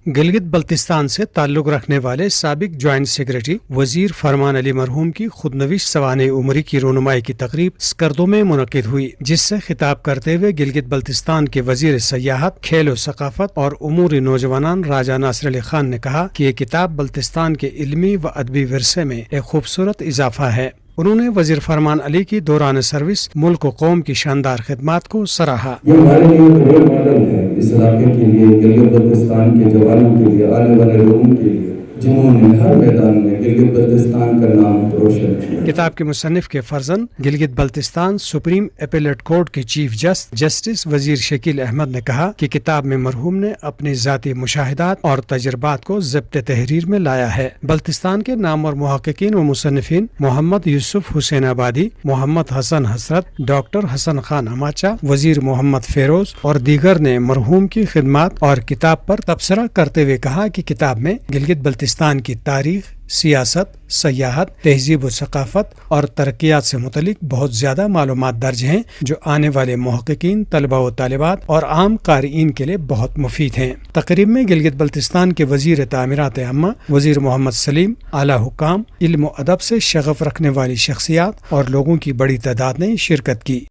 گلگت بلتستان سے تعلق رکھنے والے سابق جوائنٹ سیکرٹری وزیر فرمان علی مرحوم کی خودنوشت سوانح عمری کی رونمائی کی تقریب اسکردو میں منعقد ہوئی، جس سے خطاب کرتے ہوئے گلگت بلتستان کے وزیر سیاحت، کھیل و ثقافت اور امور نوجوانان راجہ ناصر علی خان نے کہا کہ یہ کتاب بلتستان کے علمی و ادبی ورثے میں ایک خوبصورت اضافہ ہے۔ انہوں نے وزیر فرمان علی کی دوران سروس ملک و قوم کی شاندار خدمات کو سراہا۔ یہ ہمارے لیے رول ماڈل ہے اس علاقے کے لیے، گلگت بلتستان کے جوانوں کے لیے، آنے والے لوگوں کے لیے، جنہوں نے ہر میدان میں گلگت بلتستان کا نام روشن کیا۔ کتاب کے مصنف کے فرزند Gilgit Baltistan supreme appellate court کے چیف جسٹس وزیر شکیل احمد نے کہا کہ کتاب میں مرحوم نے اپنی ذاتی مشاہدات اور تجربات کو ضبط تحریر میں لایا ہے۔ بلتستان کے نامور محققین و مصنفین محمد یوسف حسین آبادی، محمد حسن حسرت، ڈاکٹر حسن خان اماچا، وزیر محمد فیروز اور دیگر نے مرحوم کی خدمات اور کتاب پر تبصرہ کرتے ہوئے کہا کہ کتاب میں گلگت بلتستان کی تاریخ، سیاست، سیاحت، تہذیب و ثقافت اور ترقیات سے متعلق بہت زیادہ معلومات درج ہیں، جو آنے والے محققین، طلباء و طالبات اور عام قارئین کے لیے بہت مفید ہیں۔ تقریب میں گلگت بلتستان کے وزیر تعمیرات عامہ وزیر محمد سلیم، اعلیٰ حکام، علم و ادب سے شغف رکھنے والی شخصیات اور لوگوں کی بڑی تعداد نے شرکت کی۔